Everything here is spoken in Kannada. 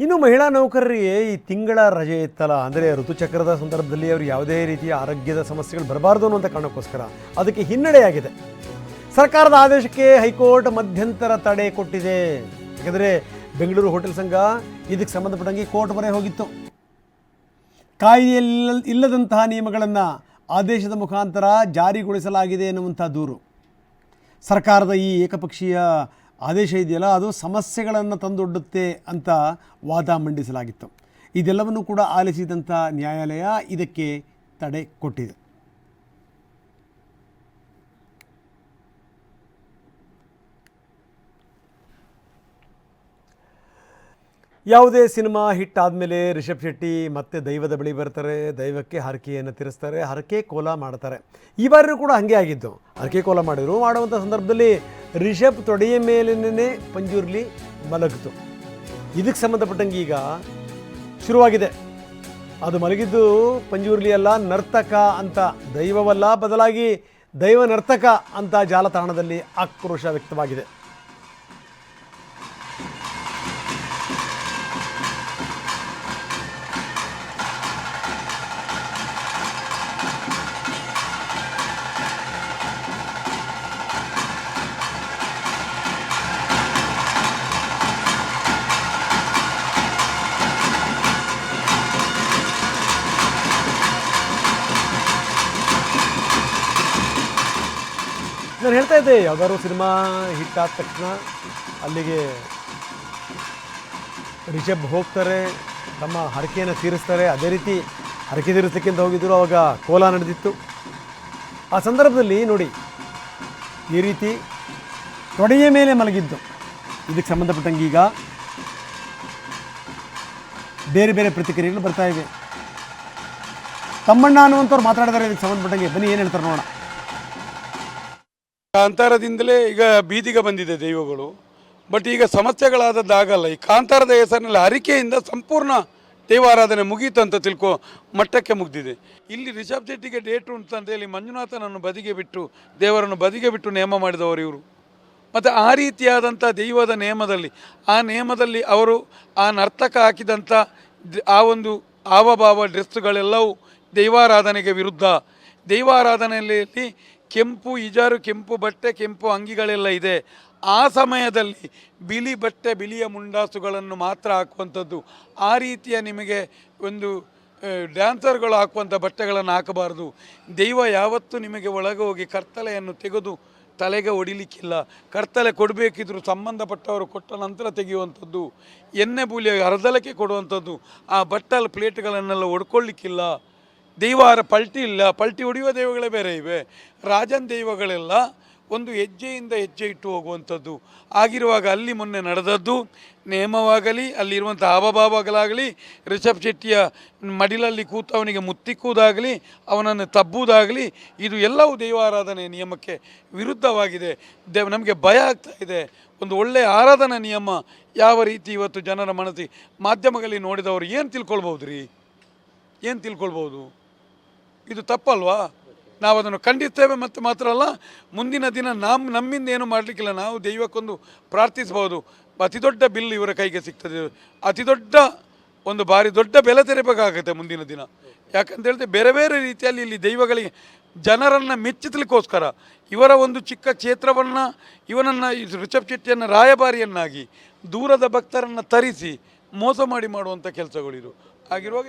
ಇನ್ನು ಮಹಿಳಾ ನೌಕರರಿಗೆ ಈ ತಿಂಗಳ ರಜೆ ಇತ್ತಲ್ಲ, ಅಂದರೆ ಋತುಚಕ್ರದ ಸಂದರ್ಭದಲ್ಲಿ ಅವರು ಯಾವುದೇ ರೀತಿಯ ಆರೋಗ್ಯದ ಸಮಸ್ಯೆಗಳು ಬರಬಾರ್ದು ಅನ್ನುವಂಥ ಕಾರಣಕ್ಕೋಸ್ಕರ ಅದಕ್ಕೆ ಹಿನ್ನಡೆಯಾಗಿದೆ. ಸರ್ಕಾರದ ಆದೇಶಕ್ಕೆ ಹೈಕೋರ್ಟ್ ಮಧ್ಯಂತರ ತಡೆ ಕೊಟ್ಟಿದೆ. ಯಾಕೆಂದರೆ ಬೆಂಗಳೂರು ಹೋಟೆಲ್ ಸಂಘ ಇದಕ್ಕೆ ಸಂಬಂಧಪಟ್ಟಂಗೆ ಕೋರ್ಟ್ ಮೊರೆ ಹೋಗಿತ್ತು. ಕಾಯ್ದೆಯಲ್ಲಿ ಇಲ್ಲದಂತಹ ನಿಯಮಗಳನ್ನು ಆದೇಶದ ಮುಖಾಂತರ ಜಾರಿಗೊಳಿಸಲಾಗಿದೆ ಎನ್ನುವಂಥ ದೂರು. ಸರ್ಕಾರದ ಈ ಏಕಪಕ್ಷೀಯ ಆದೇಶ ಇದೆಯಲ್ಲ, ಅದು ಸಮಸ್ಯೆಗಳನ್ನು ತಂದೊಡ್ಡುತ್ತೆ ಅಂತ ವಾದ ಮಂಡಿಸಲಾಗಿತ್ತು. ಇದೆಲ್ಲವನ್ನೂ ಕೂಡ ಆಲಿಸಿದಂಥ ನ್ಯಾಯಾಲಯ ಇದಕ್ಕೆ ತಡೆ ಕೊಟ್ಟಿದೆ. ಯಾವುದೇ ಸಿನಿಮಾ ಹಿಟ್ ಆದಮೇಲೆ ರಿಷಬ್ ಶೆಟ್ಟಿ ಮತ್ತೆ ದೈವದ ಬಳಿ ಬರ್ತಾರೆ, ದೈವಕ್ಕೆ ಹರಕೆಯನ್ನು ತೀರಿಸ್ತಾರೆ, ಹರಕೆ ಕೋಲ ಮಾಡ್ತಾರೆ. ಈ ಬಾರಿಯೂ ಕೂಡ ಹಾಗೆ ಆಗಿದ್ದು. ಹರಕೆ ಕೋಲ ಮಾಡುವಂಥ ಸಂದರ್ಭದಲ್ಲಿ ರಿಷಬ್ ತೊಡೆಯ ಮೇಲಿನೇ ಪಂಜುರ್ಲಿ ಮಲಗಿತು. ಇದಕ್ಕೆ ಸಂಬಂಧಪಟ್ಟಂಗೆ ಈಗ ಶುರುವಾಗಿದೆ. ಅದು ಮಲಗಿದ್ದು ಪಂಜುರ್ಲಿ ಅಲ್ಲ, ನರ್ತಕ ಅಂತ. ದೈವವಲ್ಲ, ಬದಲಾಗಿ ದೈವ ನರ್ತಕ ಅಂತ ಜಾಲತಾಣದಲ್ಲಿ ಆಕ್ರೋಶ ವ್ಯಕ್ತವಾಗಿದೆ. ನಾನು ಹೇಳ್ತಾ ಇದ್ದೆ, ಯಾವ್ದಾದ್ರು ಸಿನಿಮಾ ಹಿಟ್ ಆದ ತಕ್ಷಣ ಅಲ್ಲಿಗೆ ರಿಷಬ್ ಹೋಗ್ತಾರೆ, ತಮ್ಮ ಹರಕೆಯನ್ನು ತೀರಿಸ್ತಾರೆ. ಅದೇ ರೀತಿ ಹರಕೆ ತೀರಿಸಲಿಕ್ಕಿಂತ ಹೋಗಿದ್ದರು, ಆವಾಗ ಕೋಲ ನಡೆದಿತ್ತು. ಆ ಸಂದರ್ಭದಲ್ಲಿ ನೋಡಿ, ಈ ರೀತಿ ತೊಡೆಯ ಮೇಲೆ ಮಲಗಿದ್ದು. ಇದಕ್ಕೆ ಸಂಬಂಧಪಟ್ಟಂಗೆ ಈಗ ಬೇರೆ ಬೇರೆ ಪ್ರತಿಕ್ರಿಯೆಗಳು ಬರ್ತಾ ಇವೆ. ತಮ್ಮಣ್ಣ ಅನ್ನುವಂಥವ್ರು ಮಾತಾಡಿದ್ದಾರೆ ಇದಕ್ಕೆ ಸಂಬಂಧಪಟ್ಟಂಗೆ. ಬನ್ನಿ ಏನು ಹೇಳ್ತಾರೆ ನೋಡೋಣ. ಕಾಂತಾರದಿಂದಲೇ ಈಗ ಬೀದಿಗೆ ಬಂದಿದೆ ದೈವಗಳು. ಬಟ್ ಈಗ ಸಮಸ್ಯೆಗಳಾದದ್ದಾಗಲ್ಲ. ಈ ಕಾಂತಾರದ ಹೆಸರಿನಲ್ಲಿ ಹರಿಕೆಯಿಂದ ಸಂಪೂರ್ಣ ದೈವಾರಾಧನೆ ಮುಗೀತು ಅಂತ ತಿಳ್ಕೊ ಮಟ್ಟಕ್ಕೆ ಮುಗ್ದಿದೆ. ಇಲ್ಲಿ ರಿಷಬ್ ಶೆಟ್ಟಿಗೆ ಡೇಟ್ ಉಂಟು ಅಂತ ಹೇಳಿ ಮಂಜುನಾಥನನ್ನು ಬದಿಗೆ ಬಿಟ್ಟು, ದೇವರನ್ನು ಬದಿಗೆ ಬಿಟ್ಟು ನೇಮ ಮಾಡಿದವರು ಇವರು. ಮತ್ತು ಆ ರೀತಿಯಾದಂಥ ದೈವದ ನೇಮದಲ್ಲಿ ಅವರು ಆ ನರ್ತಕ ಹಾಕಿದಂಥ ಆ ಒಂದು ಹಾವಭಾವ ಡ್ರೆಸ್ಸುಗಳೆಲ್ಲವೂ ದೈವಾರಾಧನೆಗೆ ವಿರುದ್ಧ. ದೈವಾರಾಧನೆಯಲ್ಲಿ ಕೆಂಪು ಇಜಾರು, ಕೆಂಪು ಬಟ್ಟೆ, ಕೆಂಪು ಅಂಗಿಗಳೆಲ್ಲ ಇದೆ. ಆ ಸಮಯದಲ್ಲಿ ಬಿಳಿ ಬಟ್ಟೆ, ಬಿಳಿಯ ಮುಂಡಾಸುಗಳನ್ನು ಮಾತ್ರ ಹಾಕುವಂಥದ್ದು. ಆ ರೀತಿಯ ನಿಮಗೆ ಒಂದು ಡ್ಯಾನ್ಸರ್ಗಳು ಹಾಕುವಂಥ ಬಟ್ಟೆಗಳನ್ನು ಹಾಕಬಾರ್ದು. ದೈವ ಯಾವತ್ತೂ ನಿಮಗೆ ಒಳಗೆ ಹೋಗಿ ಕರ್ತಲೆಯನ್ನು ತೆಗೆದು ತಲೆಗೆ ಹೊಡಿಲಿಕ್ಕಿಲ್ಲ. ಕರ್ತಲೆ ಕೊಡಬೇಕಿದ್ರು ಸಂಬಂಧಪಟ್ಟವರು ಕೊಟ್ಟ ನಂತರ ತೆಗೆಯುವಂಥದ್ದು. ಎಣ್ಣೆ ಬೂಲಿಯ ಅರ್ಧಲಕ್ಕೆ ಕೊಡುವಂಥದ್ದು. ಆ ಬಟ್ಟಲ ಪ್ಲೇಟ್ಗಳನ್ನೆಲ್ಲ ಹೊಡ್ಕೊಳ್ಳಿಕ್ಕಿಲ್ಲ. ದೈವಾರ ಪಲ್ಟಿ ಇಲ್ಲ, ಪಲ್ಟಿ ಹೊಡೆಯುವ ದೈವಗಳೇ ಬೇರೆ ಇವೆ. ರಾಜನ್ ದೈವಗಳೆಲ್ಲ ಒಂದು ಹೆಜ್ಜೆಯಿಂದ ಹೆಜ್ಜೆ ಇಟ್ಟು ಹೋಗುವಂಥದ್ದು. ಆಗಿರುವಾಗ ಅಲ್ಲಿ ಮೊನ್ನೆ ನಡೆದದ್ದು ನೇಮವಾಗಲಿ, ಅಲ್ಲಿರುವಂಥ ಹಾವಭಾವಗಳಾಗಲಿ, ರಿಷಬ್ ಶೆಟ್ಟಿಯ ಮಡಿಲಲ್ಲಿ ಕೂತವನಿಗೆ ಮುತ್ತಿಕ್ಕುವುದಾಗಲಿ, ಅವನನ್ನು ತಬ್ಬುವುದಾಗಲಿ, ಇದು ಎಲ್ಲವೂ ದೈವಾರಾಧನೆ ನಿಯಮಕ್ಕೆ ವಿರುದ್ಧವಾಗಿದೆ. ನಮಗೆ ಭಯ ಆಗ್ತಾ ಇದೆ. ಒಂದು ಒಳ್ಳೆಯ ಆರಾಧನಾ ನಿಯಮ ಯಾವ ರೀತಿ ಇವತ್ತು ಜನರ ಮನಸ್ಸಿಗೆ ಮಾಧ್ಯಮಗಳಲ್ಲಿ ನೋಡಿದವರು ಏನು ತಿಳ್ಕೊಳ್ಬೋದು ರೀ? ಏನು ತಿಳ್ಕೊಳ್ಬೋದು? ಇದು ತಪ್ಪಲ್ವಾ? ನಾವು ಅದನ್ನು ಖಂಡಿಸ್ತೇವೆ. ಮತ್ತು ಮಾತ್ರ ಅಲ್ಲ, ಮುಂದಿನ ದಿನ ನಮ್ಮಿಂದ ಏನು ಮಾಡಲಿಕ್ಕಿಲ್ಲ. ನಾವು ದೈವಕ್ಕೊಂದು ಪ್ರಾರ್ಥಿಸ್ಬೋದು. ಅತಿ ದೊಡ್ಡ ಬಿಲ್ ಇವರ ಕೈಗೆ ಸಿಗ್ತದೆ. ಅತಿ ದೊಡ್ಡ ಒಂದು ಭಾರಿ ದೊಡ್ಡ ಬೆಲೆ ತೆರಬೇಕಾಗುತ್ತೆ ಮುಂದಿನ ದಿನ. ಯಾಕಂತ ಹೇಳಿದ್ರೆ ಬೇರೆ ಬೇರೆ ರೀತಿಯಲ್ಲಿ ಇಲ್ಲಿ ದೈವಗಳಿಗೆ ಜನರನ್ನು ಮೆಚ್ಚಿಸಲಿಕ್ಕೋಸ್ಕರ ಇವರ ಒಂದು ಚಿಕ್ಕ ಕ್ಷೇತ್ರವನ್ನು, ಇವನನ್ನು ರಿಷಬ್ ಶೆಟ್ಟಿಯನ್ನು ರಾಯಭಾರಿಯನ್ನಾಗಿ ದೂರದ ಭಕ್ತರನ್ನು ತರಿಸಿ ಮೋಸ ಮಾಡುವಂಥ ಕೆಲಸಗಳಿದು ಆಗಿರುವಾಗ